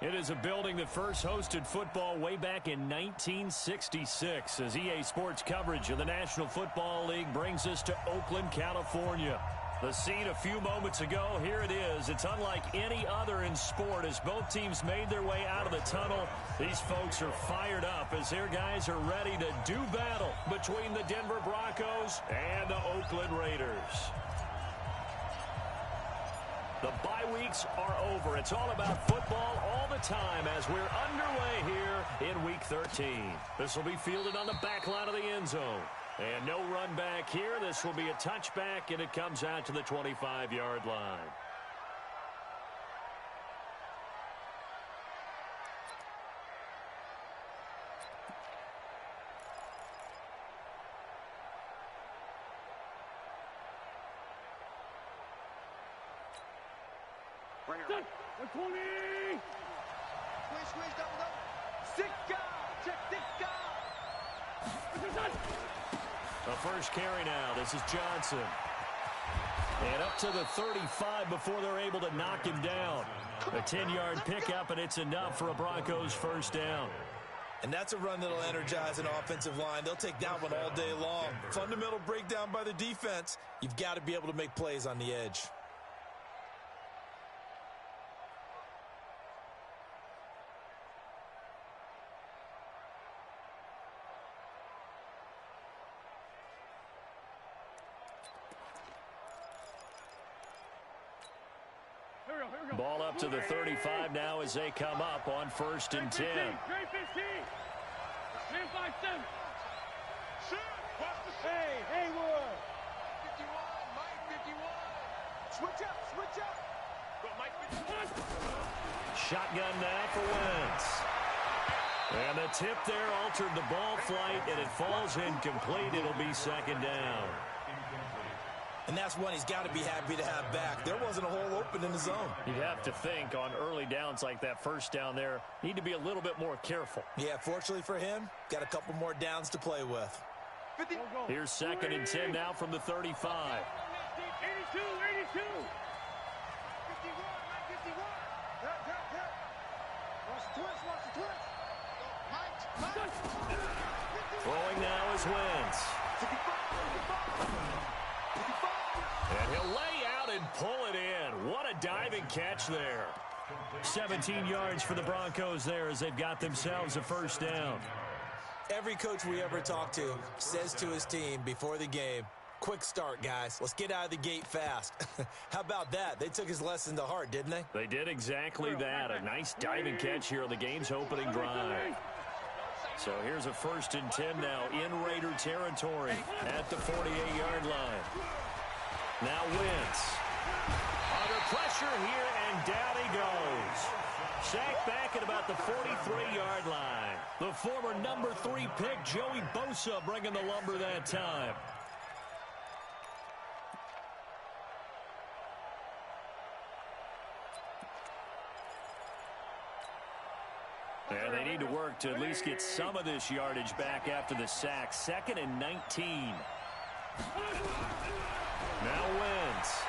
It is a building that first hosted football way back in 1966 as EA Sports coverage of the National Football League brings us to Oakland, California. The scene a few moments ago, here it is. It's unlike any other in sport as both teams made their way out of the tunnel. These folks are fired up as their guys are ready to do battle between the Denver Broncos and the Oakland Raiders. The bye weeks are over. It's all about football all the time as we're underway here in Week 13. This will be fielded on the back line of the end zone. And no run back here. This will be a touchback, and it comes out to the 25-yard line. Bring it. 120. Squeeze, double. Sicka. Check Sicka. The first carry now. This is Johnson. And up to the 35 before they're able to knock him down. A 10-yard pickup, and it's enough for a Broncos first down. And that's a run that'll energize an offensive line. They'll take that one all day long. Fundamental breakdown by the defense. You've got to be able to make plays on the edge. Ball up to the 35 now as they come up on 1st and 10. Hey, Haywood. 51, Mike 51. Switch up. Go, Mike 51. Shotgun now for Wentz. And the tip there altered the ball flight, and it falls incomplete. It'll be 2nd down. And that's one he's got to be happy to have back. There wasn't a hole open in the zone. You'd have to think on early downs like that first down there, need to be a little bit more careful. Yeah, fortunately for him, got a couple more downs to play with. 50. Here's 2nd and 10 now from the 35. 82. 51, Mike 51. Watch the twist. Mike. Throwing now is Wentz. 55. And he'll lay out and pull it in. What a diving catch there. 17 yards for the Broncos there as they've got themselves a first down. Every coach we ever talk to says to his team before the game, quick start, guys. Let's get out of the gate fast. How about that? They took his lesson to heart, didn't they? They did exactly that. A nice diving catch here on the game's opening drive. So here's a 1st and 10 now in Raider territory at the 48-yard line. Now Wentz. Under pressure here, and down he goes. Sacked back at about the 43-yard line. The former number 3 pick, Joey Bosa, bringing the lumber that time. And they need to work to at least get some of this yardage back after the sack. 2nd and 19. Now Wentz.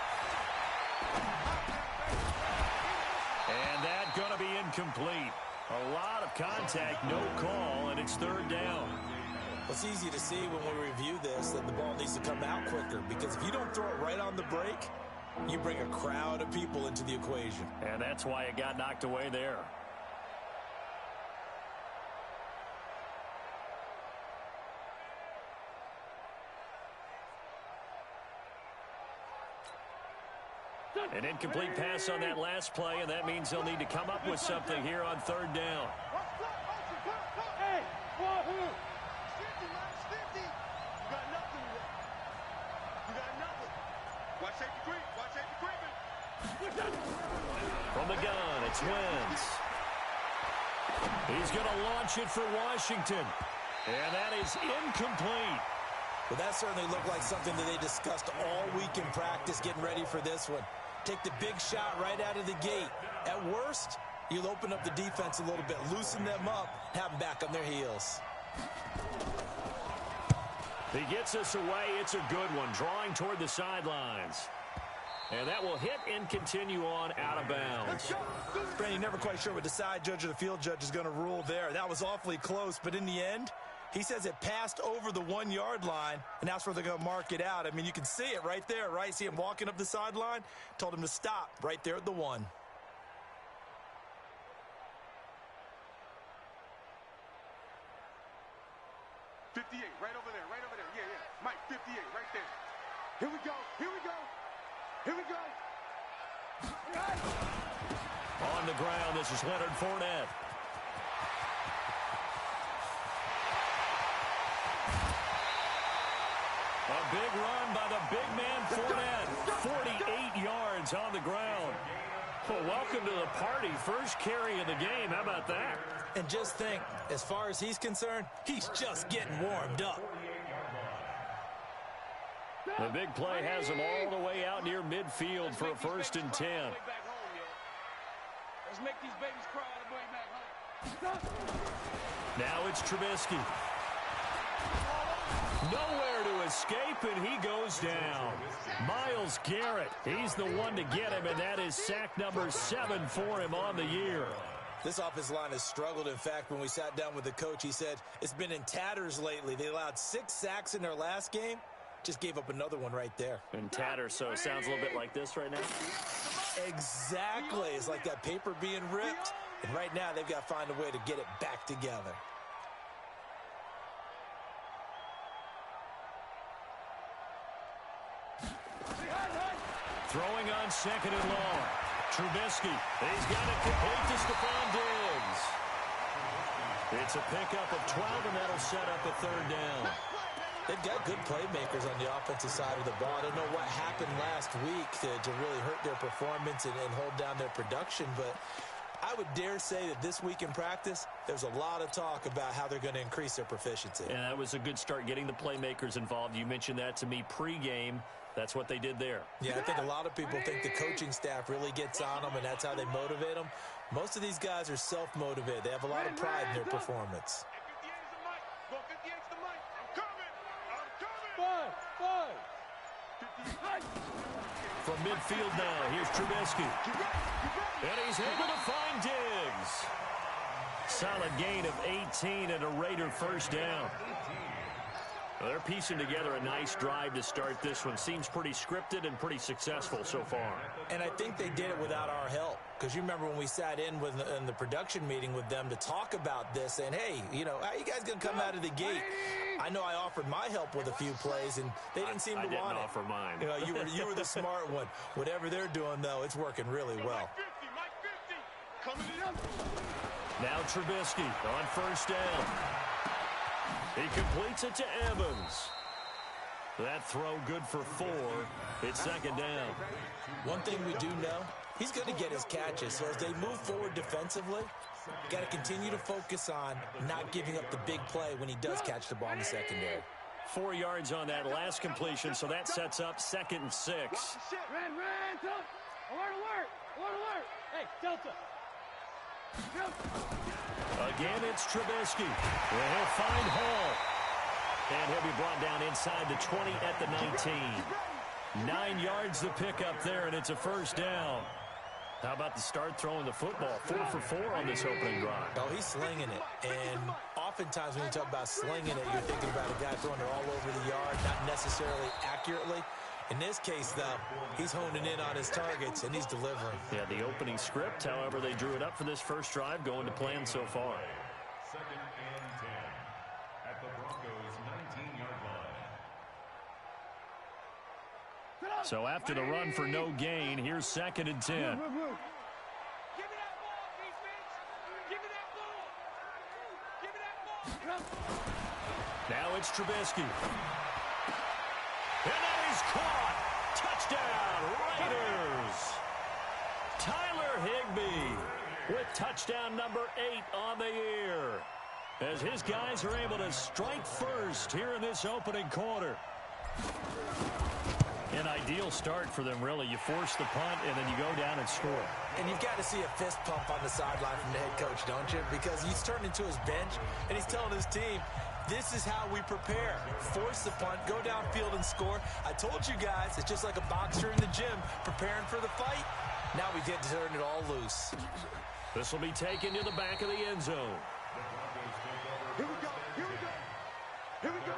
And that's going to be incomplete. A lot of contact, no call, and it's 3rd down. It's easy to see when we review this that the ball needs to come out quicker, because if you don't throw it right on the break, you bring a crowd of people into the equation. And that's why it got knocked away there. An incomplete pass on that last play, and that means they'll need to come up with something here on 3rd down. Hey, 50, minus 50. You got nothing. Watch safety creep. From the gun, it's Wentz. He's going to launch it for Washington. And that is incomplete. Well, that certainly looked like something that they discussed all week in practice getting ready for this one. Take the big shot right out of the gate. At worst, you'll open up the defense a little bit, loosen them up, have them back on their heels. He gets us away. It's a good one, drawing toward the sidelines. And that will hit and continue on out of bounds. Brandon, never quite sure what the side judge or the field judge is going to rule there. That was awfully close, but in the end, he says it passed over the 1-yard line, and that's where they're going to mark it out. I mean, you can see it right there, right? See him walking up the sideline? Told him to stop right there at the 1. Right over there, right over there. Yeah, yeah. Mike, 58, right there. Here we go, here we go. Here we go. On the ground, this is Leonard Fournette. A big run by the big man Fournette. 48 yards on the ground. Well, welcome to the party. First carry of the game. How about that? And just think, as far as he's concerned, he's just getting warmed up. The big play has him all the way out near midfield for a 1st and 10. Let's make these babies cry all the way back home. Now it's Trubisky. Nowhere to escape, and he goes down. Myles Garrett, he's the one to get him, and that is sack number 7 for him on the year. This offensive line has struggled. In fact, when we sat down with the coach, he said it's been in tatters lately. They allowed 6 sacks in their last game. Just gave up another one right there. In tatters, so it sounds a little bit like this right now. Exactly. It's like that paper being ripped. And right now, they've got to find a way to get it back together. Throwing on 2nd and long. Trubisky, he's got it complete to Stephon Diggs. It's a pickup of 12, and that'll set up a 3rd down. They've got good playmakers on the offensive side of the ball. I don't know what happened last week to really hurt their performance and hold down their production, but I would dare say that this week in practice, there's a lot of talk about how they're going to increase their proficiency. And that was a good start, getting the playmakers involved. You mentioned that to me pregame. That's what they did there. Yeah, I think a lot of people think the coaching staff really gets on them, and that's how they motivate them. Most of these guys are self-motivated. They have a lot of pride in their performance. From midfield now, here's Trubisky. And he's able to find Diggs. Solid gain of 18 and a Raider 1st down. Well, they're piecing together a nice drive to start this one. Seems pretty scripted and pretty successful so far. And I think they did it without our help. Because you remember when we sat in the production meeting with them to talk about this, and hey, you know, how are you guys going to come out of the gate? I know I offered my help with a few plays, and they didn't seem to want it. I didn't offer mine. You know, you were the smart one. Whatever they're doing, though, it's working really well. Now Trubisky on 1st down. He completes it to Evans. That throw good for 4. It's 2nd down. One thing we do know, he's going to get his catches. So as they move forward defensively, got to continue to focus on not giving up the big play when he does catch the ball in the secondary. 4 yards on that last completion, so that sets up 2nd and 6. Ran, Delta. Alert. Hey, Delta. Again, it's Trubisky. Well, he'll find Hall. And he'll be brought down inside the 20 at the 19. 9 yards the pickup there, and it's a 1st down. How about the start throwing the football? 4 for 4 on this opening drive. Oh, he's slinging it. And oftentimes when you talk about slinging it, you're thinking about a guy throwing it all over the yard, not necessarily accurately. In this case, though, he's honing in on his targets, and he's delivering. Yeah, the opening script, however, they drew it up for this first drive, going to plan so far. 2nd and 10 at the Broncos' 19-yard line. So after the run for no gain, here's 2nd and 10. Give me that ball, defense. Give me that ball. Give me that ball. Now it's Trubisky. And that is caught. Touchdown, Raiders. Tyler Higbee with touchdown number 8 on the year, as his guys are able to strike first here in this opening quarter. An ideal start for them, really. You force the punt, and then you go down and score. And you've got to see a fist pump on the sideline from the head coach, don't you? Because he's turned into his bench, and he's telling his team, This is how we prepare. Force the punt, go downfield and score. I told you guys, it's just like a boxer in the gym preparing for the fight. Now we get to turn it all loose. This will be taken to the back of the end zone. Here we go. Here we go. Here we go.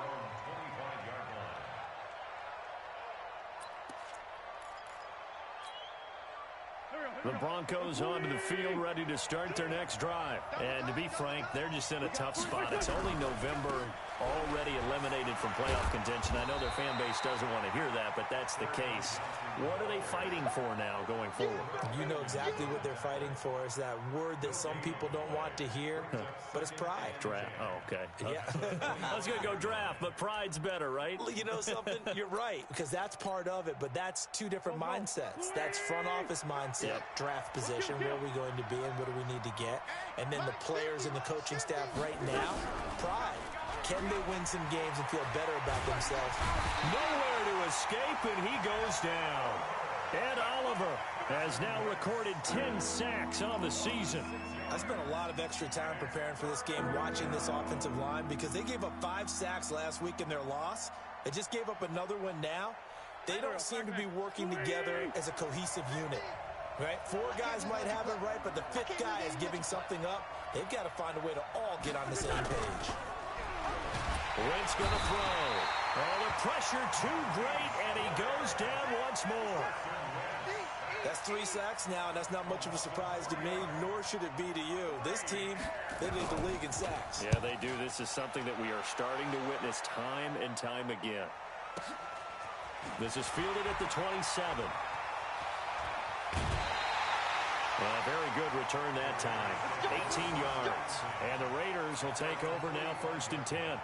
The Broncos onto the field, ready to start their next drive. And to be frank, they're just in a tough spot. It's only November, already eliminated from playoff contention. I know their fan base doesn't want to hear that, but that's the case. What are they fighting for now going forward? You know exactly what they're fighting for. Is that word that some people don't want to hear, but it's pride. Draft. Oh, okay. Yeah. I was going to go draft, but pride's better, right? You know something? You're right, because that's part of it, but that's two different mindsets. That's front office mindset, draft position, where are we going to be and what do we need to get? And then the players and the coaching staff right now, pride. Can they win some games and feel better about themselves? Nowhere to escape, and he goes down. Ed Oliver has now recorded 10 sacks on the season. I spent a lot of extra time preparing for this game, watching this offensive line, because they gave up 5 sacks last week in their loss. They just gave up another one now. They don't seem to be working together as a cohesive unit. Right? 4 guys might have it right, but the 5th guy is giving something up. They've got to find a way to all get on the same page. Wentz going to throw. Oh, the pressure too great, and he goes down once more. That's 3 sacks now, and that's not much of a surprise to me, nor should it be to you. This team, they lead the league in sacks. Yeah, they do. This is something that we are starting to witness time and time again. This is fielded at the 27. Very good return that time. 18 yards. And the Raiders will take over now, 1st and 10.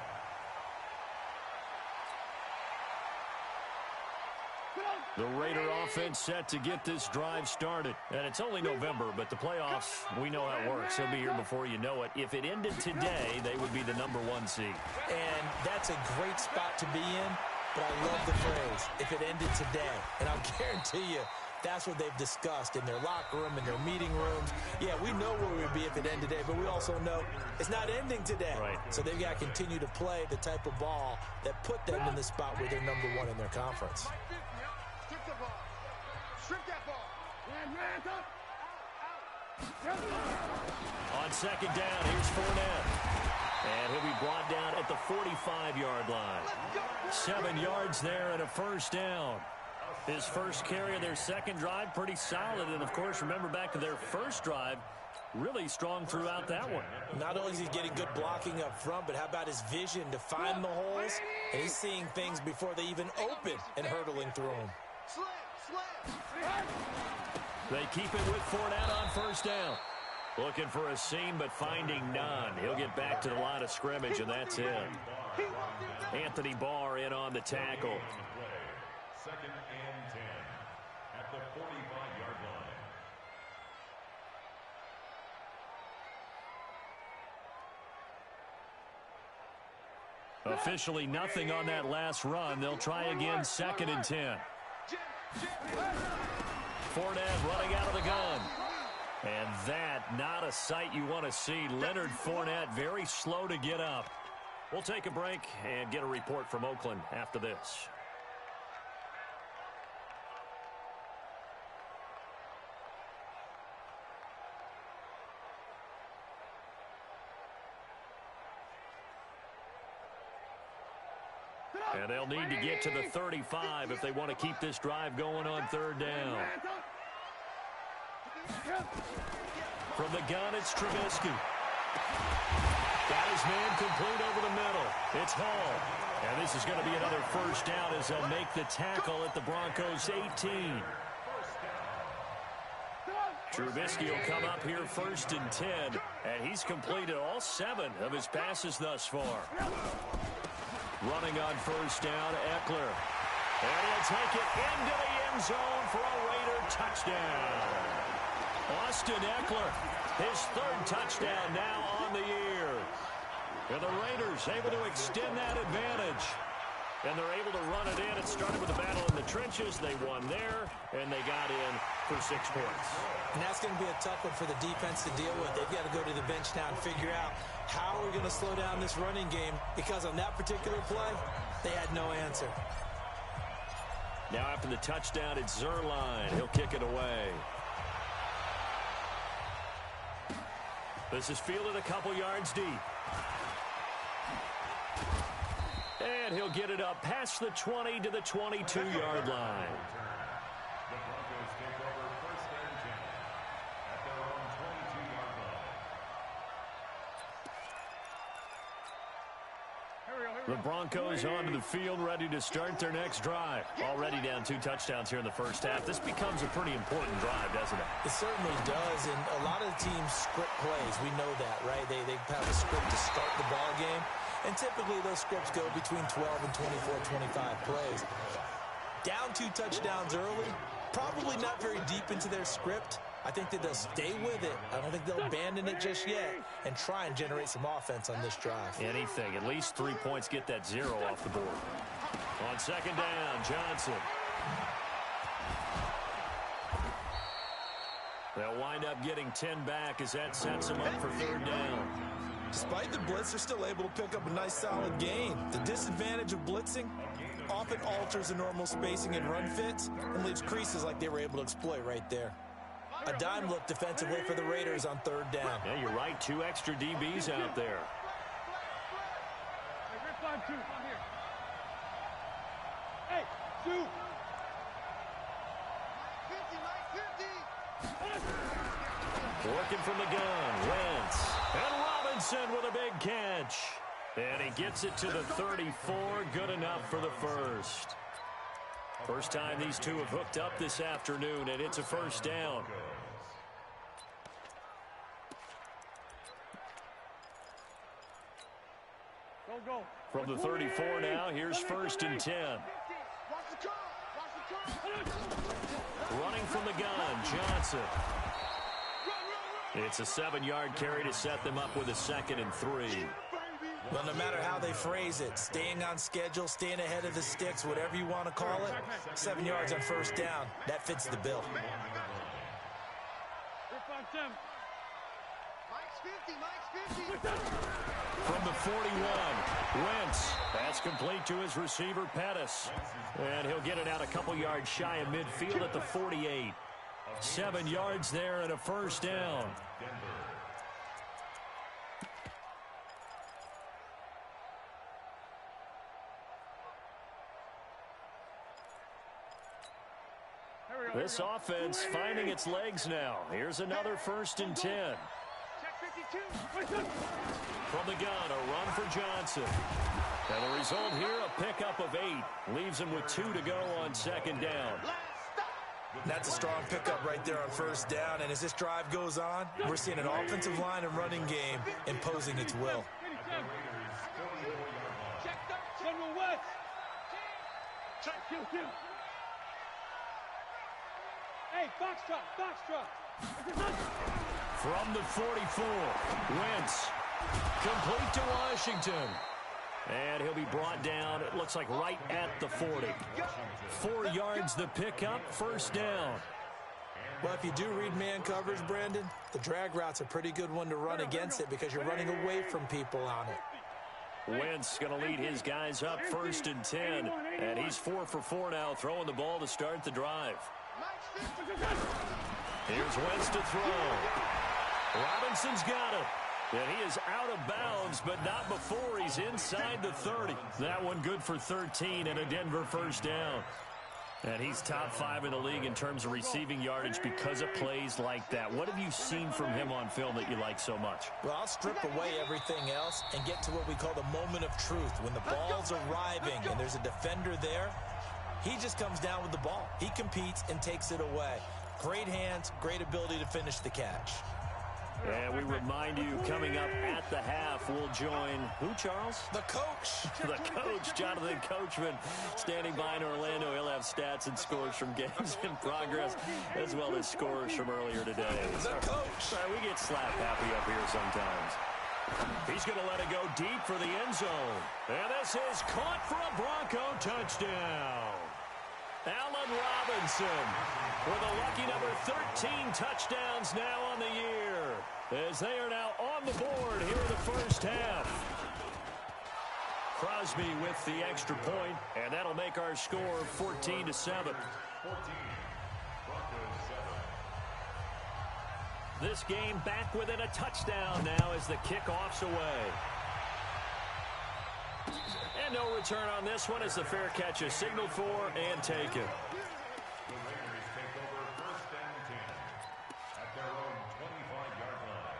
The Raider offense set to get this drive started. And it's only November, but the playoffs, we know how it works. They'll be here before you know it. If it ended today, they would be the #1 seed. And that's a great spot to be in, but I love the phrase, if it ended today. And I'll guarantee you, that's what they've discussed in their locker room, in their meeting rooms. Yeah, we know where we would be if it ended today, but we also know it's not ending today. Right. So they've got to continue to play the type of ball that put them in the spot where they're #1 in their conference. Strip the ball. Strip that ball. On 2nd down, here's Fournette. And he'll be brought down at the 45-yard line. 7 yards there and a 1st down. His first carry of their second drive, pretty solid. And, of course, remember back to their first drive, really strong throughout that one. Not only is he getting good blocking up front, but how about his vision to find the holes? And he's seeing things before they even open and hurtling through them. They keep it with Fournette on 1st down. Looking for a seam, but finding none. He'll get back to the line of scrimmage, and that's it. Anthony Barr in on the tackle. 2nd and 10 at the 45-yard line. Officially nothing on that last run. They'll try again, 2nd and 10. Fournette running out of the gun. And that, not a sight you want to see. Leonard Fournette very slow to get up. We'll take a break and get a report from Oakland after this. And they'll need to get to the 35 if they want to keep this drive going on 3rd down. From the gun, it's Trubisky. Got his man complete over the middle. It's Hall. And this is going to be another 1st down as they'll make the tackle at the Broncos' 18. Trubisky will come up here 1st and 10. And he's completed all 7 of his passes thus far. Running on 1st down, Eckler. And he'll take it into the end zone for a Raider touchdown. Austin Eckler, his 3rd touchdown now on the year. And the Raiders able to extend that advantage. And they're able to run it in. It started with a battle in the trenches. They won there, and they got in for 6 points. And that's going to be a tough one for the defense to deal with. They've got to go to the bench now and figure out how we're going to slow down this running game, because on that particular play, they had no answer. Now after the touchdown, it's Zerline. He'll kick it away. This is fielded a couple yards deep. And he'll get it up past the 20 to the 22-yard line. The Broncos take over 1st and 10 at their own 22-yard line. The Broncos onto the field, ready to start their next drive. Already down 2 touchdowns here in the first half. This becomes a pretty important drive, doesn't it? It certainly does, and a lot of the teams script plays. We know that, right? They have a script to start the ball game, and typically those scripts go between 12 and 24, 25 plays. Down 2 touchdowns early, probably not very deep into their script. I think that they'll stay with it. I don't think they'll abandon it just yet and try and generate some offense on this drive. Anything. At least 3 points, get that 0 off the board. On 2nd down, Johnson. They'll wind up getting 10 back as that sets them up for 3rd down. Despite the blitz, they're still able to pick up a nice solid gain. The disadvantage of blitzing often alters the normal spacing and run fits and leaves creases like they were able to exploit right there. A dime look defensively for the Raiders on 3rd down. Yeah, you're right. 2 extra DBs out there. Hey, 2. Working from the gun, Wentz. And Robinson with a big catch. And he gets it to the 34. Good enough for the first. First time these two have hooked up this afternoon, and it's a 1st down. From the 34 now, here's 1st and 10. Running from the gun, Johnson. It's a 7-yard carry to set them up with a 2nd and 3. Well, no matter how they phrase it, staying on schedule, staying ahead of the sticks, whatever you want to call it, 7 yards on 1st down, that fits the bill. From the 41, Wentz. That's complete to his receiver, Pettis. And he'll get it out a couple yards shy of midfield at the 48. 7 yards there and a 1st down. This offense finding its legs now. Here's another 1st and 10. From the gun, a run for Johnson. And the result here, a pickup of 8. Leaves him with 2 to go on 2nd down. That's a strong pickup right there on 1st down. And as this drive goes on, we're seeing an offensive line and running game imposing its will. Hey, box truck. From the 44, Wentz. Complete to Washington. And he'll be brought down, it looks like right at the 40. 4 yards the pickup, 1st down. Well, if you do read man coverage, Brandon, the drag route's a pretty good one to run against it because you're running away from people on it. Wentz going to lead his guys up 1st and 10. And he's 4 for 4 now, throwing the ball to start the drive. Here's Wentz to throw. Robinson's got it. And he is out of bounds, but not before he's inside the 30. That one good for 13 and a Denver 1st down. And he's top 5 in the league in terms of receiving yardage because of plays like that. What have you seen from him on film that you like so much? Well, I'll strip away everything else and get to what we call the moment of truth. When the ball's arriving and there's a defender there, he just comes down with the ball. He competes and takes it away. Great hands, great ability to finish the catch. And we remind you, coming up at the half, we'll join, who, Charles? The coach. The coach, Jonathan Coachman, standing by in Orlando. He'll have stats and scores from games in progress, as well as scores from earlier today. The coach. We get slap happy up here sometimes. He's going to let it go deep for the end zone. And this is caught for a Bronco touchdown. Allen Robinson with a lucky number 13 touchdowns now on the year, as they are now on the board here in the first half. Crosby with the extra point, and that'll make our score 14-7. 14, Broncos 7. This game back within a touchdown now as the kickoff's away. And no return on this one as the fair catch is signaled for and taken. The Raiders take over first and 10 at their own 25-yard line.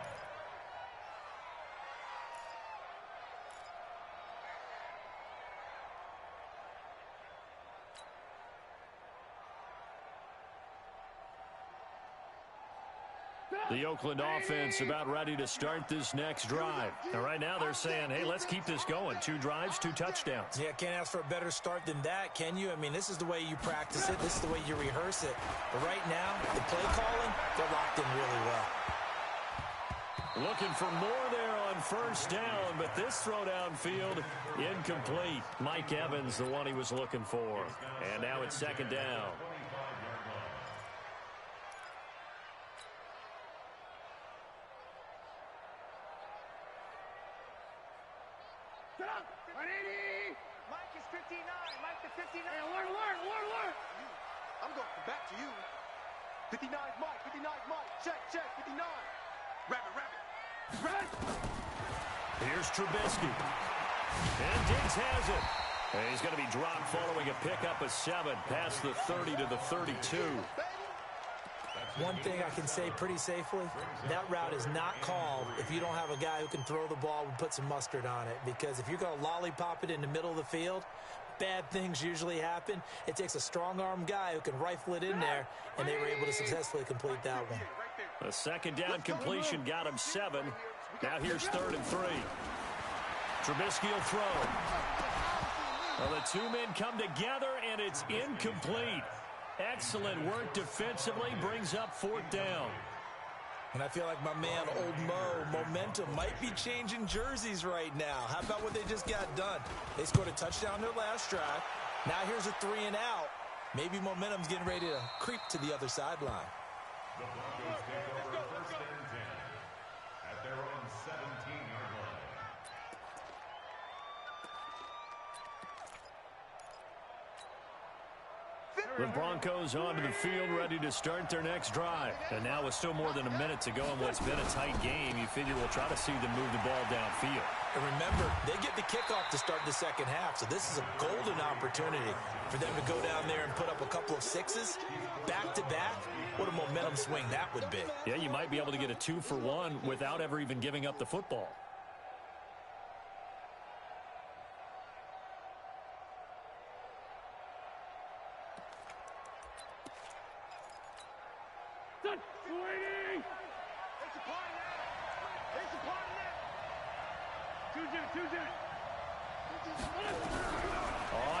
The Oakland offense about ready to start this next drive. And right now they're saying, hey, let's keep this going. 2 drives, 2 touchdowns. Yeah, can't ask for a better start than that, can you? I mean, this is the way you practice it. This is the way you rehearse it. But right now, the play calling, they're locked in really well. Looking for more there on first down, but this throw downfield incomplete. Mike Evans, the one he was looking for. And now it's second down. Mike is 59. Mike the 59. Hey, alert. I'm going back to you. 59 Mike. 59 Mike. Check. 59. Rabbit. Here's Trubisky. And Diggs has it. And he's going to be dropped following a pickup of 7 past the 30 to the 32. One thing I can say pretty safely, that route is not called if you don't have a guy who can throw the ball and put some mustard on it. Because if you're going to lollipop it in the middle of the field, bad things usually happen. It takes a strong-arm guy who can rifle it in there, and they were able to successfully complete that one. A second down completion got him 7. Now here's 3rd and 3. Trubisky will throw. Well, the 2 men come together, and it's incomplete. Excellent work defensively, brings up 4th down. And I feel like my man, Old Mo, momentum might be changing jerseys right now. How about what they just got done? They scored a touchdown their last drive. Now here's a 3 and out. Maybe momentum's getting ready to creep to the other sideline. The Broncos take over first and 10 at their own 17-yard line. The Broncos onto the field, ready to start their next drive. And now with still more than a minute to go in what's been a tight game, you figure we'll try to see them move the ball downfield. And remember, they get the kickoff to start the second half, so this is a golden opportunity for them to go down there and put up a couple of 6s back-to-back. What a momentum swing that would be. Yeah, you might be able to get a 2-for-1 without ever even giving up the football.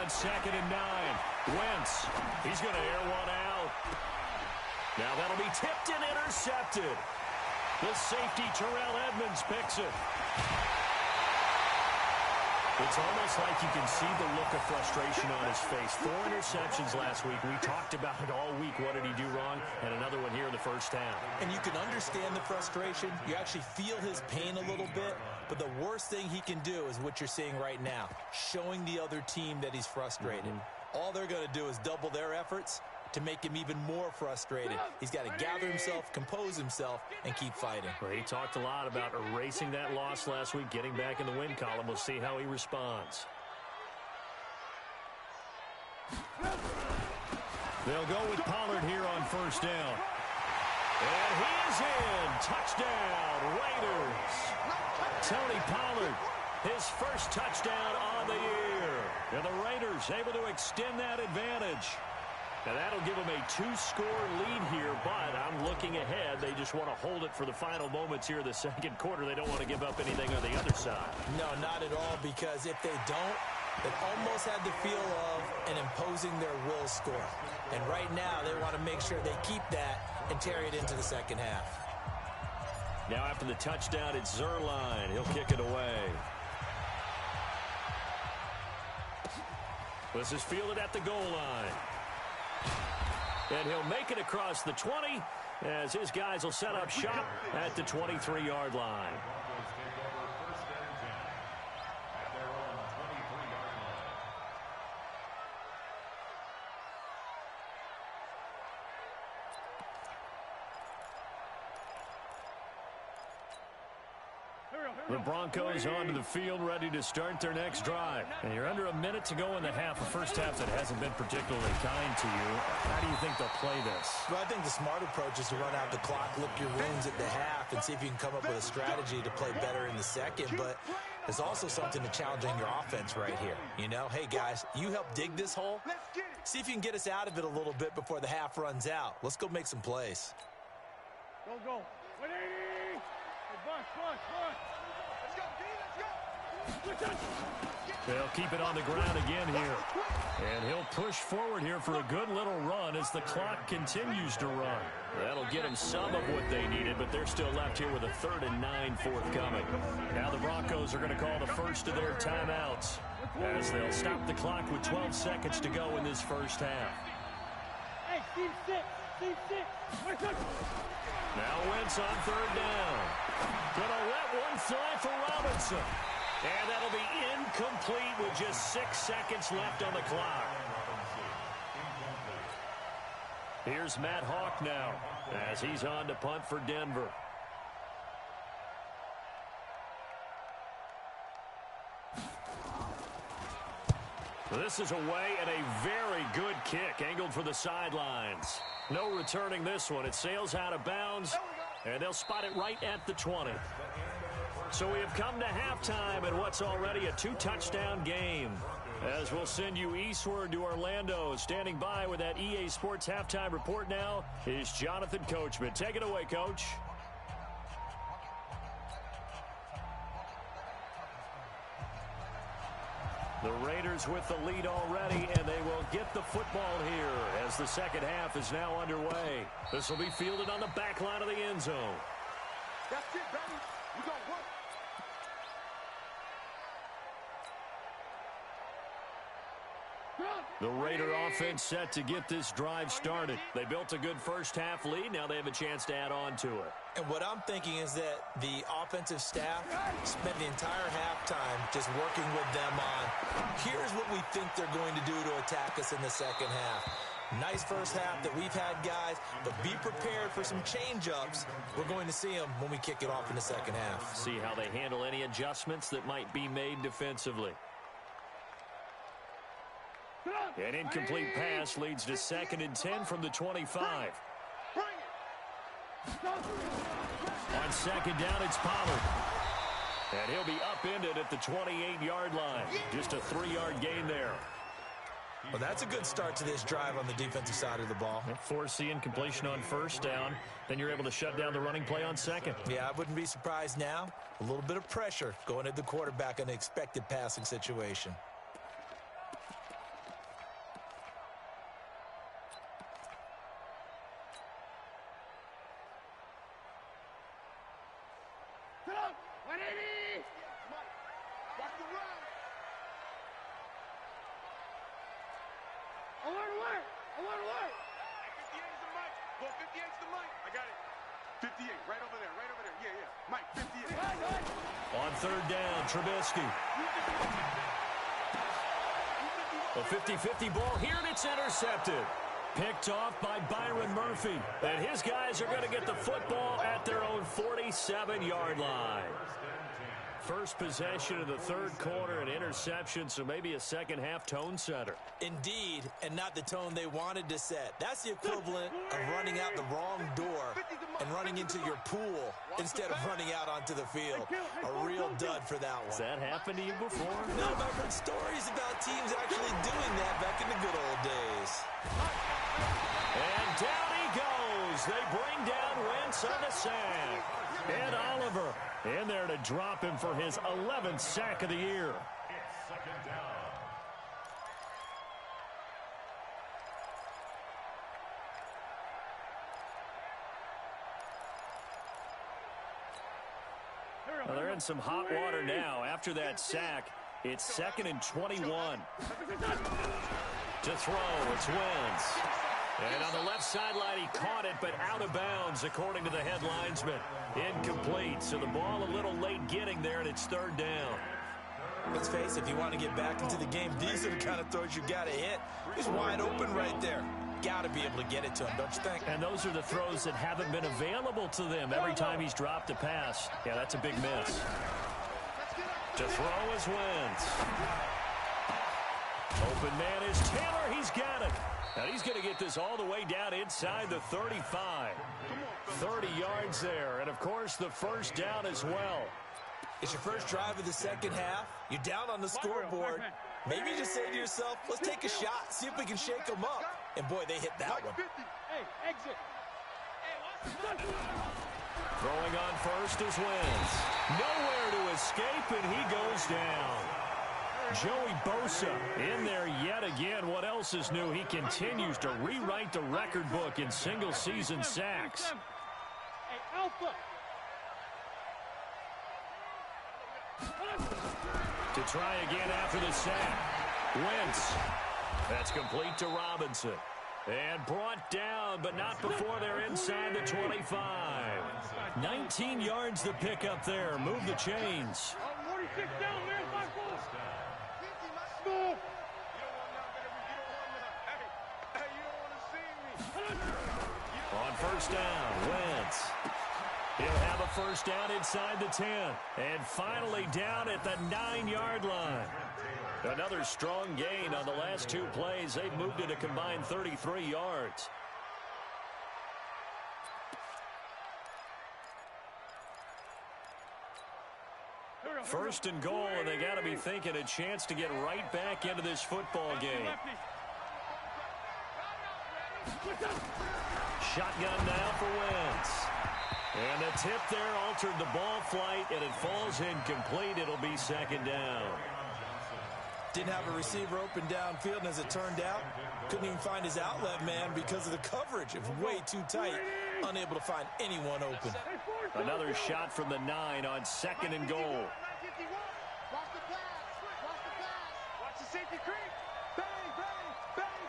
On 2nd and 9, Wentz. He's going to air one out. Now that'll be tipped and intercepted. The safety, Terrell Edmonds, picks it. It's almost like you can see the look of frustration on his face. 4 interceptions last week. We talked about it all week. What did he do wrong? And another one here in the first half. And you can understand the frustration. You actually feel his pain a little bit. But the worst thing he can do is what you're seeing right now, showing the other team that he's frustrated. All they're going to do is double their efforts to make him even more frustrated. He's got to gather himself, compose himself, and keep fighting. Well, he talked a lot about erasing that loss last week, getting back in the win column. We'll see how he responds. They'll go with Pollard here on first down. And he is in. Touchdown, Raiders. Tony Pollard, his first touchdown on the year. And the Raiders able to extend that advantage. And that'll give them a 2-score lead here, but I'm looking ahead. They just want to hold it for the final moments here of the second quarter. They don't want to give up anything on the other side. No, not at all, because if they don't, it almost had the feel of an imposing their will score. And right now, they want to make sure they keep that and carry it into the second half. Now after the touchdown, it's Zerline. He'll kick it away. This is fielded at the goal line. And he'll make it across the 20 as his guys will set up shop at the 23-yard line. The Broncos onto the field, ready to start their next drive. And you're under a minute to go in the half, a first half that hasn't been particularly kind to you. How do you think they'll play this? Well, I think the smart approach is to run out the clock, lick your wounds at the half, and see if you can come up with a strategy to play better in the second. But there's also something to challenging your offense right here. You know, hey, guys, you help dig this hole. See if you can get us out of it a little bit before the half runs out. Let's go make some plays. Go, go. 180. Hey, Bush. Let's go, D. Let's go. They'll keep it on the ground again here. And he'll push forward here for a good little run as the clock continues to run. That'll get them some of what they needed, but they're still left here with a 3rd and 9 forthcoming. Now the Broncos are going to call the first of their timeouts as they'll stop the clock with 12 seconds to go in this first half. Hey, Steve 6. Now Wentz on 3rd down. Gonna let one fly for Robinson. And that'll be incomplete with just 6 seconds left on the clock. Here's Matt Hawk now as he's on to punt for Denver. This is away and a very good kick angled for the sidelines. No returning this one. It sails out of bounds, and they'll spot it right at the 20. So we have come to halftime in what's already a 2-touchdown game. As we'll send you eastward to Orlando. Standing by with that EA Sports halftime report now is Jonathan Coachman. Take it away, Coach. The Raiders with the lead already, and they will get the football here as the second half is now underway. This will be fielded on the back line of the end zone. That's it, baby. We got one. The Raider offense set to get this drive started. They built a good first half lead. Now they have a chance to add on to it. And what I'm thinking is that the offensive staff spent the entire halftime just working with them on, here's what we think they're going to do to attack us in the second half. Nice first half that we've had, guys, but be prepared for some change-ups. We're going to see them when we kick it off in the second half. See how they handle any adjustments that might be made defensively. An incomplete pass leads to 2nd and 10 from the 25. On 2nd down, it's Pollard. And he'll be upended at the 28-yard line. Just a 3-yard gain there. Well, that's a good start to this drive on the defensive side of the ball. Force the incompletion on 1st down. Then you're able to shut down the running play on 2nd. Yeah, I wouldn't be surprised now. A little bit of pressure going at the quarterback in an expected passing situation. On 3rd down, Trubisky. A 50-50 ball here, and it's intercepted. Picked off by Byron Murphy. And his guys are going to get the football at their own 47-yard line. First possession of the 3rd quarter, an interception, so maybe a second-half tone setter. Indeed, and not the tone they wanted to set. That's the equivalent of running out the wrong door and running into your pool instead of running out onto the field. A real dud for that one. Has that happened to you before? No, but I've heard stories about teams actually doing that back in the good old days. And down he goes. They bring down Wentz on the sack. And Oliver in there to drop him for his 11th sack of the year. It's 2nd down. Well, they're in some hot water now. After that sack, it's 2nd and 21. To throw, it's Wentz. And on the left sideline, he caught it, but out of bounds, according to the head linesman. Incomplete, so the ball a little late getting there, and it's 3rd down. Let's face it, if you want to get back into the game, these are the kind of throws you got to hit. He's wide open right there. Got to be able to get it to him, don't you think? And those are the throws that haven't been available to them every time he's dropped a pass. Yeah, that's a big miss. To throw is Wentz. Open man is Taylor. He's got it. And he's going to get this all the way down inside the 35. 30 yards there. And, of course, the first down as well. It's your first drive of the second half. You're down on the scoreboard. Maybe you just say to yourself, let's take a shot, see if we can shake them up. And, boy, they hit that one. Hey, exit. Throwing on first is Wentz. Nowhere to escape, and he goes down. Joey Bosa in there yet again. What else is new? He continues to rewrite the record book in single-season sacks. Hey, Alpha. To try again after the sack. Wentz. That's complete to Robinson. And brought down, but not before they're inside the 25. 19 yards to pick up there. Move the chains. 46 down there, 5-4. Move. On first down, Wentz. He'll have a first down inside the 10. And finally down at the 9-yard line. Another strong gain on the last 2 plays. They've moved it a combined 33 yards. First and goal, and they got to be thinking a chance to get right back into this football game. Shotgun now for Wentz. And the tip there altered the ball flight, and it falls incomplete. It'll be 2nd down. Didn't have a receiver open downfield, and as it turned out, couldn't even find his outlet man because of the coverage. It was way too tight, unable to find anyone open. Another shot from the 9 on 2nd and goal. Watch the pass. Watch the pass. Watch the safety creep. Bang, bang, bang,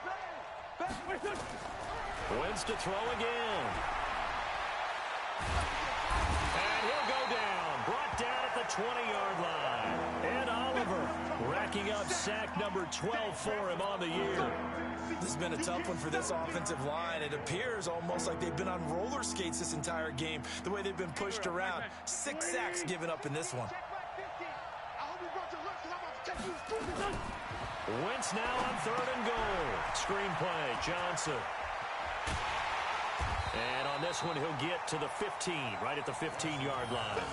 bang, bang. Wentz to throw again. And he'll go down. Brought down at the 20-yard line. And Oliver racking up sack number 12 for him on the year. This has been a tough one for this offensive line. It appears almost like they've been on roller skates this entire game, the way they've been pushed around. 6 sacks given up in this one. Wentz now on 3rd and goal. Screenplay, Johnson. And on this one, he'll get to the 15, right at the 15-yard line.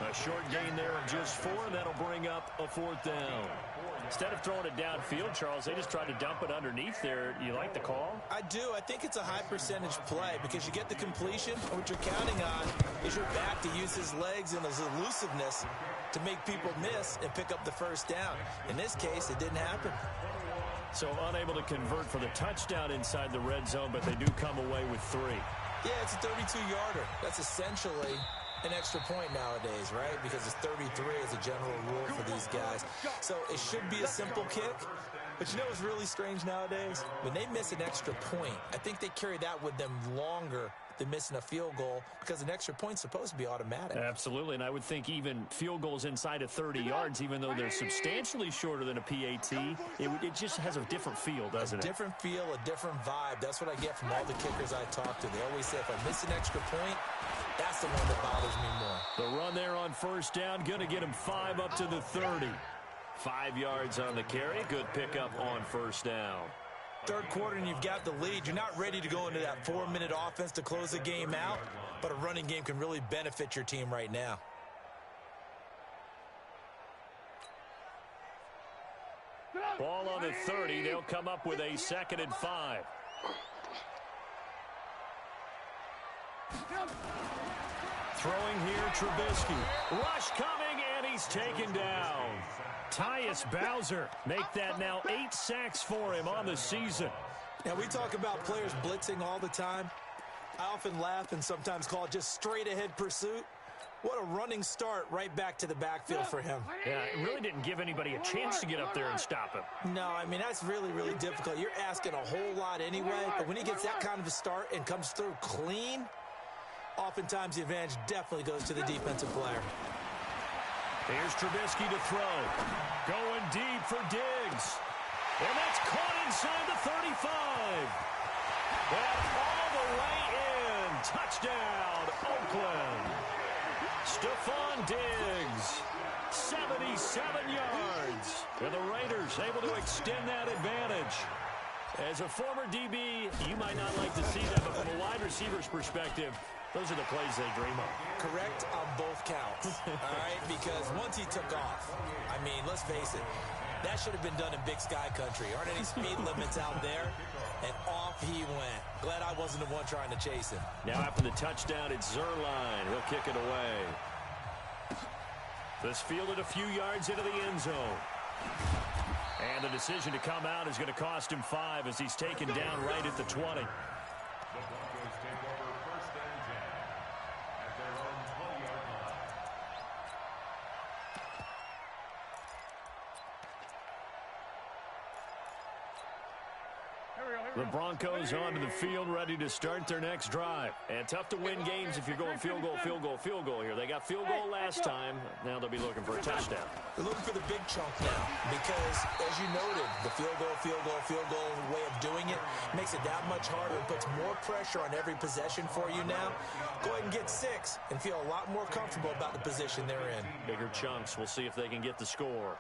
A short gain there of just 4, and that'll bring up a 4th down. Instead of throwing it downfield, Charles, they just tried to dump it underneath there. You like the call? I do. I think it's a high percentage play because you get the completion, and what you're counting on is your back to use his legs and his elusiveness to make people miss and pick up the first down. In this case, it didn't happen. So unable to convert for the touchdown inside the red zone, but they do come away with 3. Yeah, it's a 32-yarder. That's essentially an extra point nowadays, right? Because it's 33 as a general rule for these guys. So it should be a simple kick. But you know what's really strange nowadays? When they miss an extra point, I think they carry that with them longer than missing a field goal because an extra point's supposed to be automatic. Absolutely, and I would think even field goals inside of 30 yards, even though they're substantially shorter than a PAT, it just has a different feel, doesn't it? A different feel, a different vibe. That's what I get from all the kickers I talk to. They always say if I miss an extra point, that's the one that bothers me more. The run there on first down, going to get him 5 up to the 30. 5 yards on the carry. Good pickup on first down. Third quarter and you've got the lead. You're not ready to go into that 4-minute offense to close the game out, but a running game can really benefit your team right now. Ball on the 30. They'll come up with a 2nd and 5. Throwing here, Trubisky. Rush coming, and he's taken down. Tyus Bowser make that now 8 sacks for him on the season. Now, we talk about players blitzing all the time. I often laugh and sometimes call it just straight-ahead pursuit. What a running start right back to the backfield for him. Yeah, it really didn't give anybody a chance to get up there and stop him. No, I mean, that's really, really difficult. You're asking a whole lot anyway, but when he gets that kind of a start and comes through clean, oftentimes the advantage definitely goes to the defensive player. Here's Trubisky to throw. Going deep for Diggs. And that's caught inside the 35. And all the way in. Touchdown, Oakland. Stephon Diggs, 77 yards. And the Raiders able to extend that advantage. As a former DB, you might not like to see that, but from a wide receiver's perspective, those are the plays they dream of. Correct on both counts, all right? Because once he took off, I mean, let's face it, that should have been done in Big Sky Country. Aren't any speed limits out there? And off he went. Glad I wasn't the one trying to chase him. Now after the touchdown, it's Zerline. He'll kick it away. This fielded a few yards into the end zone. And the decision to come out is going to cost him 5 as he's taken down right at the 20. The Broncos take over first and 10 at their own 20-yard line. The Broncos onto the field, ready to start their next drive. And tough to win games if you're going field goal, field goal, field goal here. They got field goal last time. Now they'll be looking for a touchdown. They're looking for the big chunk now because, as you noted, the field goal way of doing it makes it that much harder and puts more pressure on every possession for you now. Go ahead and get 6 and feel a lot more comfortable about the position they're in. Bigger chunks. We'll see if they can get the score.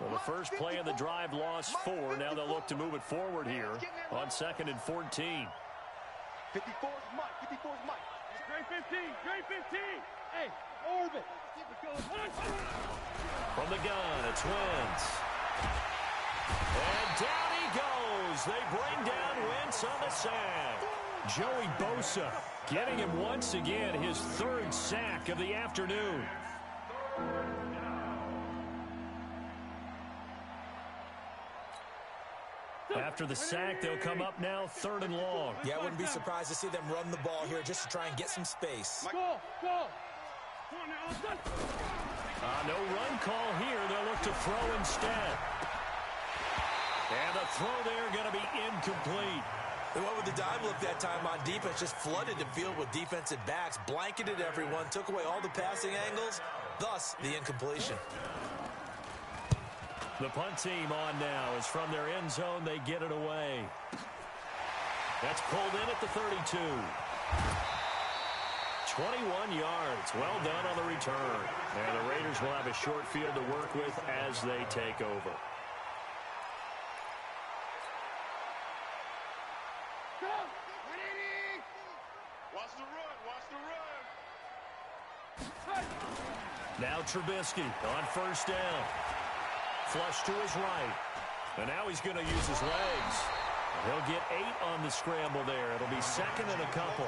Well, the first play of the drive lost 4. Now they'll look to move it forward here on 2nd and 14. 54's Mike. 54's Mike. Great 15. Great 15. Hey, orbit. Keep it going. From the gun, it's Wentz. And down he goes. They bring down Wentz on the sack. Joey Bosa getting him once again his 3rd sack of the afternoon. After the sack, they'll come up now 3rd and long. Yeah, I wouldn't be surprised to see them run the ball here just to try and get some space. Go. No run call here. They'll look to throw instead. And the throw there going to be incomplete. They went with the dime look that time on defense, just flooded the field with defensive backs, blanketed everyone, took away all the passing angles, thus the incompletion. The punt team on now is from their end zone. They get it away. That's pulled in at the 32. 21 yards. Well done on the return. And the Raiders will have a short field to work with as they take over. Watch the run. Watch the run. Now Trubisky on 1st down. Flush to his right. And now he's going to use his legs. He'll get 8 on the scramble there. It'll be 2nd and a couple.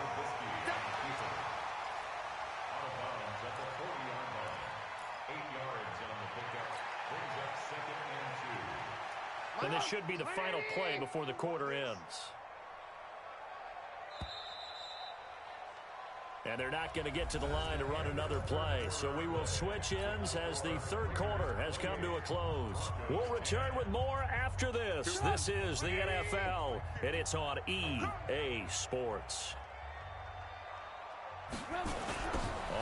And this should be the final play before the quarter ends. And they're not going to get to the line to run another play. So we will switch ends as the 3rd quarter has come to a close. We'll return with more after this. This is the NFL, and it's on EA Sports.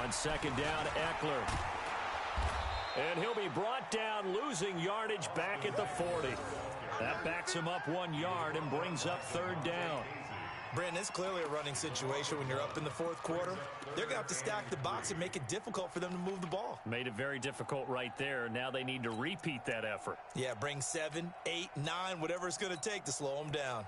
On 2nd down, Eckler. And he'll be brought down, losing yardage back at the 40. That backs him up 1 yard and brings up 3rd down. Brandon, it's clearly a running situation when you're up in the 4th quarter. They're going to have to stack the box and make it difficult for them to move the ball. Made it very difficult right there. Now they need to repeat that effort. Yeah, bring 7, 8, 9, whatever it's going to take to slow them down.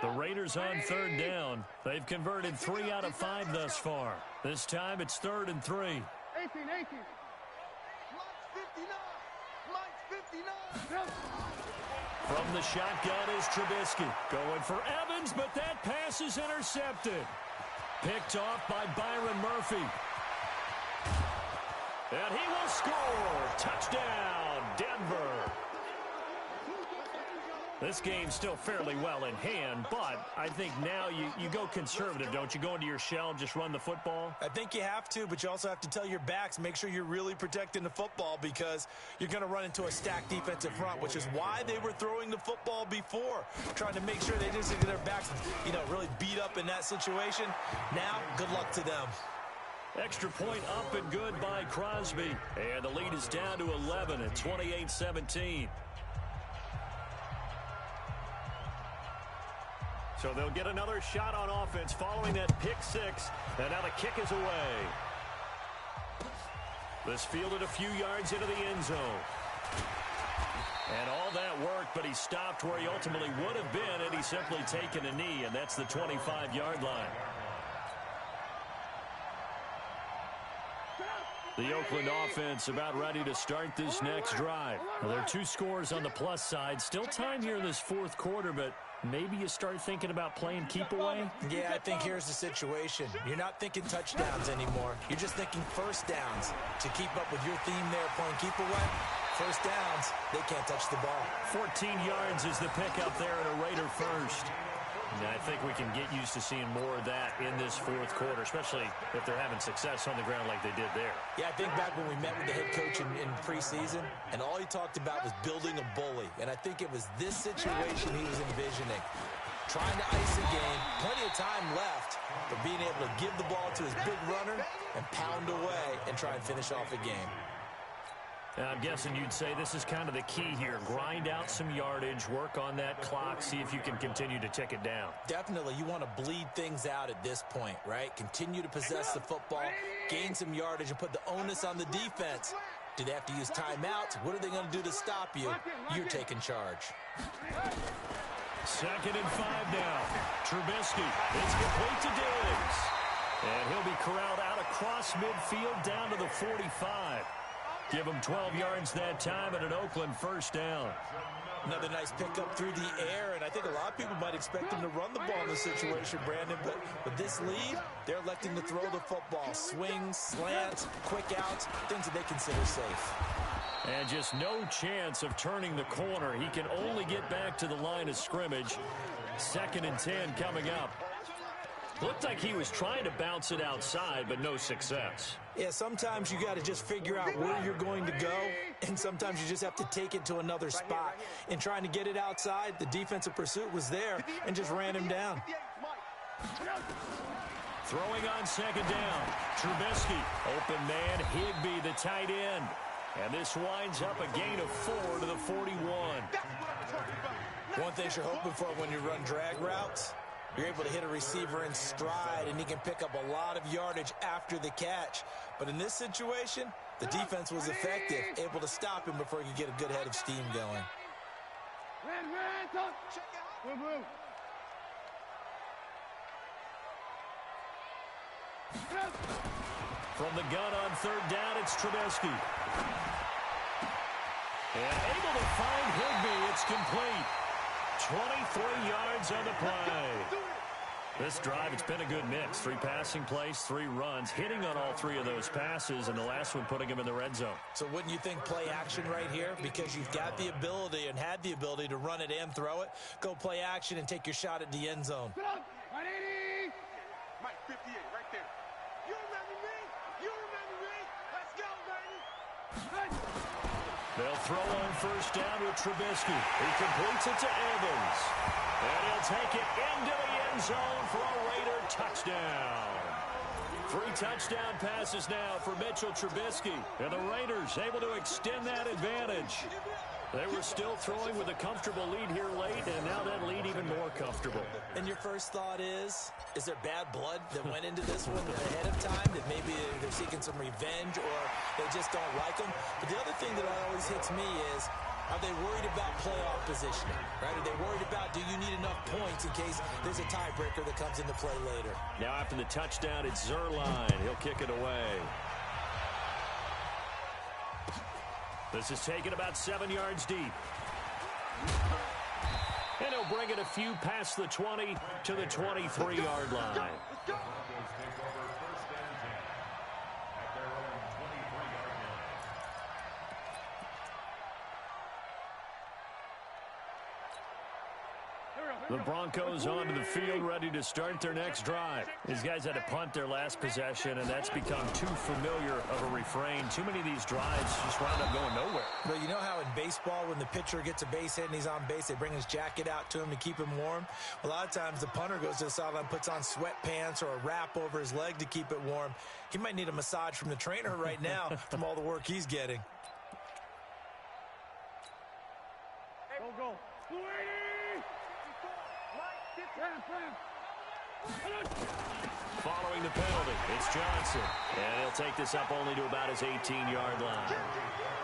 The Raiders on 3rd down. They've converted 3 out of 5 thus far. This time it's 3rd and 3. 18. Mike's 59. Mike's 59. From the shotgun is Trubisky. Going for Evans, but that pass is intercepted. Picked off by Byron Murphy. And he will score. Touchdown, Denver. This game's still fairly well in hand, but I think now you go conservative, don't you? Go into your shell and just run the football? I think you have to, but you also have to tell your backs, make sure you're really protecting the football because you're going to run into a stacked defensive front, which is why they were throwing the football before, trying to make sure they didn't get their backs, really beat up in that situation. Now, good luck to them. Extra point up and good by Crosby. And the lead is down to 11 at 28-17. So they'll get another shot on offense following that pick six. And now the kick is away. This fielded a few yards into the end zone. And all that work, but he stopped where he ultimately would have been had he simply taken a knee, and that's the 25-yard line. The Oakland offense about ready to start this next drive. Well, there are two scores on the plus side. Still time here in this fourth quarter, but maybe you start thinking about playing keep away? Yeah, I think here's the situation. You're not thinking touchdowns anymore. You're just thinking first downs. To keep up with your theme there, playing keep away, first downs, they can't touch the ball. 14 yards is the pickup there at a Raider first. And I think we can get used to seeing more of that in this fourth quarter, especially if they're having success on the ground like they did there. Yeah, I think back when we met with the head coach in preseason, and all he talked about was building a bully. And I think it was this situation he was envisioning. Trying to ice a game, plenty of time left, but being able to give the ball to his big runner and pound away and try and finish off a game. I'm guessing you'd say this is kind of the key here. Grind out some yardage, work on that clock, see if you can continue to tick it down. Definitely. You want to bleed things out at this point, right? Continue to possess the football, gain some yardage, and put the onus on the defense. Do they have to use timeouts? What are they going to do to stop you? You're taking charge. 2nd and 5 now. Trubisky. It's complete to Diggs. And he'll be corralled out across midfield down to the 45. Give him 12 yards that time and an Oakland first down. Another nice pickup through the air, and I think a lot of people might expect him to run the ball in this situation, Brandon, but with this lead, they're electing to throw the football. Swings, slants, quick outs, things that they consider safe. And just no chance of turning the corner. He can only get back to the line of scrimmage. 2nd and 10 coming up. Looked like he was trying to bounce it outside, but no success. Yeah, sometimes you got to just figure out where you're going to go, and sometimes you just have to take it to another spot. In trying to get it outside, the defensive pursuit was there and just ran him down. Throwing on 2nd down. Trubisky, open man, Higbee, the tight end. And this winds up a gain of 4 to the 41. One thing you're hoping for when you run drag routes, you're able to hit a receiver in stride, and he can pick up a lot of yardage after the catch. But in this situation, the defense was effective, able to stop him before he could get a good head of steam going. From the gun on 3rd down, it's Trubisky. And able to find Higbee. It's complete. 23 yards on the play. This drive, it's been a good mix. 3 passing plays, 3 runs, hitting on all 3 of those passes, and the last one putting him in the red zone. So wouldn't you think play action right here? Because you've got the ability and had the ability to run it and throw it. Go play action and take your shot at the end zone. Mike, 58, right there. You remember me? You remember me? Let's go, baby. They'll throw on 1st down with Trubisky. He completes it to Evans. And he'll take it into the end zone for a Raider touchdown. 3 touchdown passes now for Mitchell Trubisky. And the Raiders able to extend that advantage. They were still throwing with a comfortable lead here late, and now that lead even more comfortable. And your first thought is there bad blood that went into this one ahead of time, that maybe they're seeking some revenge or they just don't like them? But the other thing that always hits me is, are they worried about playoff positioning, right? Are they worried about, do you need enough points in case there's a tiebreaker that comes into play later? Now after the touchdown, it's Zerline. He'll kick it away. This is taken about 7 yards deep. And he'll bring it a few past the 20 to the 23-yard line. Broncos take over first and 10 at their own 23-yard line. The Broncos onto the field, ready to start their next drive. These guys had to punt their last possession, and that's become too familiar of a refrain. Too many of these drives just wound up going nowhere. But you know how in baseball, when the pitcher gets a base hit and he's on base, they bring his jacket out to him to keep him warm? A lot of times the punter goes to the sideline, puts on sweatpants or a wrap over his leg to keep it warm. He might need a massage from the trainer right now from all the work he's getting. Go. 280! Following the penalty, it's Johnson. And he'll take this up only to about his 18-yard line.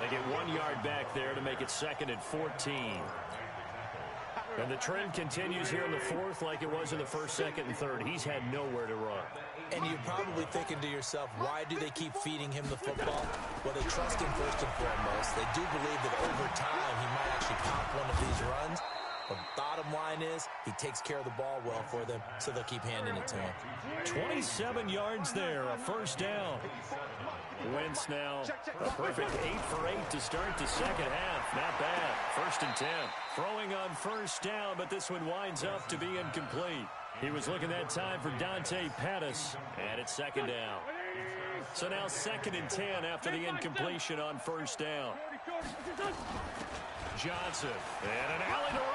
They get 1 yard back there to make it 2nd and 14. And the trend continues here in the fourth like it was in the first, second, and third. He's had nowhere to run. And you're probably thinking to yourself, why do they keep feeding him the football? Well, they trust him first and foremost. They do believe that over time he might actually pop one of these runs. But bottom line is, he takes care of the ball well for them, so they'll keep handing it to him. 27 yards there, a first down. Wentz now a perfect 8 for 8 to start the second half. Not bad. 1st and 10. Throwing on first down, but this one winds up to be incomplete. He was looking that time for Dante Pettis, and it's 2nd down. So now 2nd and 10 after the incompletion on first down. Johnson, and an alley to run.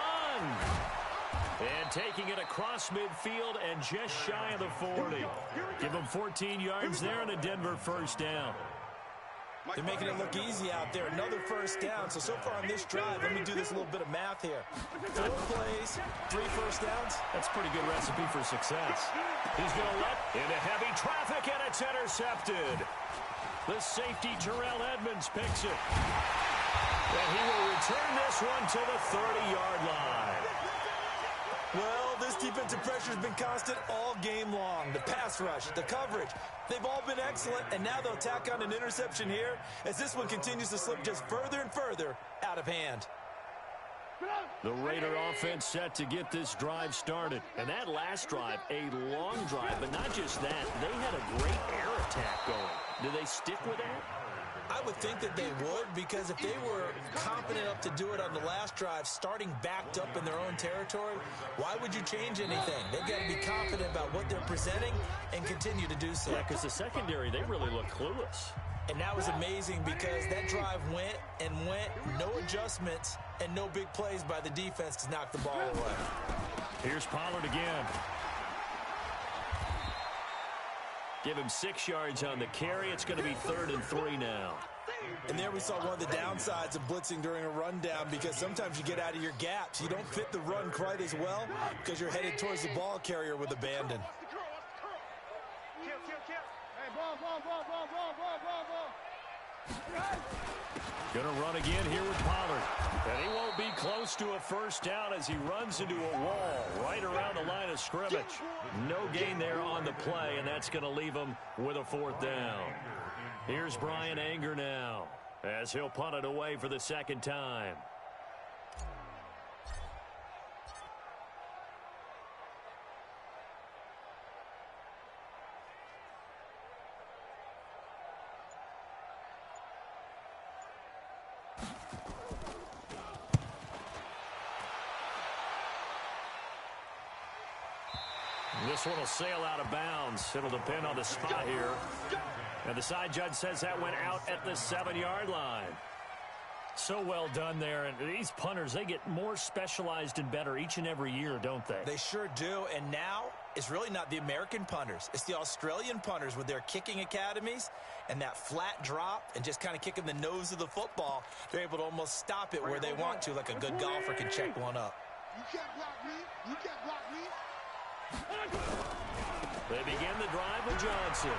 And taking it across midfield and just shy of the 40. Give him 14 yards there and a Denver first down. They're making it look easy out there. Another first down. So far on this drive, let me do this little bit of math here. 4 plays, 3 first downs. That's a pretty good recipe for success. He's going to let into heavy traffic, and it's intercepted. The safety, Terrell Edmonds, picks it. And he will return this one to the 30-yard line. Well, this defensive pressure has been constant all game long. The pass rush, the coverage, they've all been excellent, and now they'll tack on an interception here as this one continues to slip just further and further out of hand. The Raider offense set to get this drive started. And that last drive, a long drive, but not just that. They had a great air attack going. Do they stick with that? I would think that they would, because if they were confident enough to do it on the last drive, starting backed up in their own territory, why would you change anything? They've got to be confident about what they're presenting and continue to do so. Yeah, because the secondary, they really look clueless. And that was amazing because that drive went and went, no adjustments, and no big plays by the defense to knock the ball away. Here's Pollard again. Give him 6 yards on the carry. It's going to be 3rd and 3 now. And there we saw one of the downsides of blitzing during a rundown, because sometimes you get out of your gaps. You don't fit the run quite as well because you're headed towards the ball carrier with abandon. Going to run again here with Pollard. And he won't be close to a first down as he runs into a wall right around the line of scrimmage. No gain there on the play, and that's going to leave him with a 4th down. Here's Brian Anger now as he'll punt it away for the 2nd time. This one will sail out of bounds. It'll depend on the spot here. And the side judge says that went out at the 7-yard line. So well done there. And these punters, they get more specialized and better each and every year, don't they? They sure do. And now it's really not the American punters. It's the Australian punters with their kicking academies and that flat drop and just kind of kicking the nose of the football. They're able to almost stop it where they want to, like a good golfer can check one up. You can't block me. You can't block me. They begin the drive with Johnson.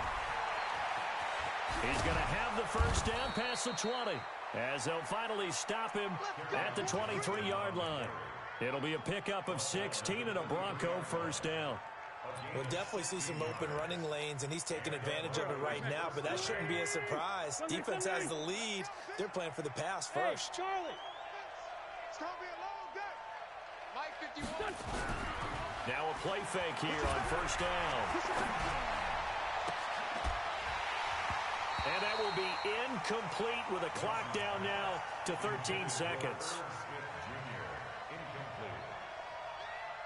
He's going to have the first down past the 20 as they'll finally stop him at the 23-yard line. It'll be a pickup of 16 and a Bronco first down. We'll definitely see some open running lanes, and he's taking advantage of it right now, but that shouldn't be a surprise. Defense has the lead. They're playing for the pass first. Hey, Charlie. It's going to be a long day. Mike 51. Now a play fake here on first down. And that will be incomplete with a clock down now to 13 seconds.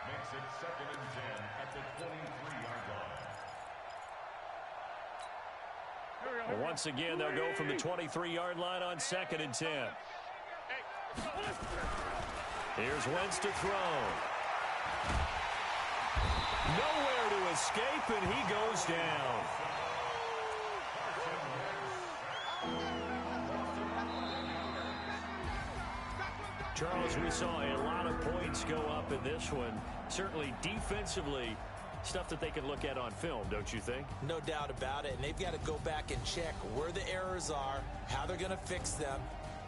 Makes it 2nd and 10 at the 23-yard line. Well, once again, they'll go from the 23-yard line on 2nd and 10. Here's Wentz to throw. Nowhere to escape, and he goes down. Charles, we saw a lot of points go up in this one. Certainly defensively, stuff that they can look at on film, don't you think? No doubt about it. And they've got to go back and check where the errors are, how they're going to fix them,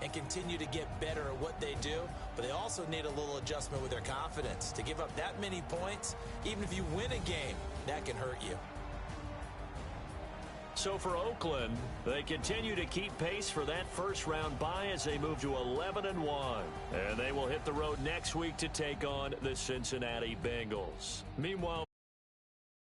and continue to get better at what they do. But they also need a little adjustment with their confidence. To give up that many points, even if you win a game, that can hurt you. So for Oakland, they continue to keep pace for that first-round bye as they move to 11-1. And they will hit the road next week to take on the Cincinnati Bengals. Meanwhile,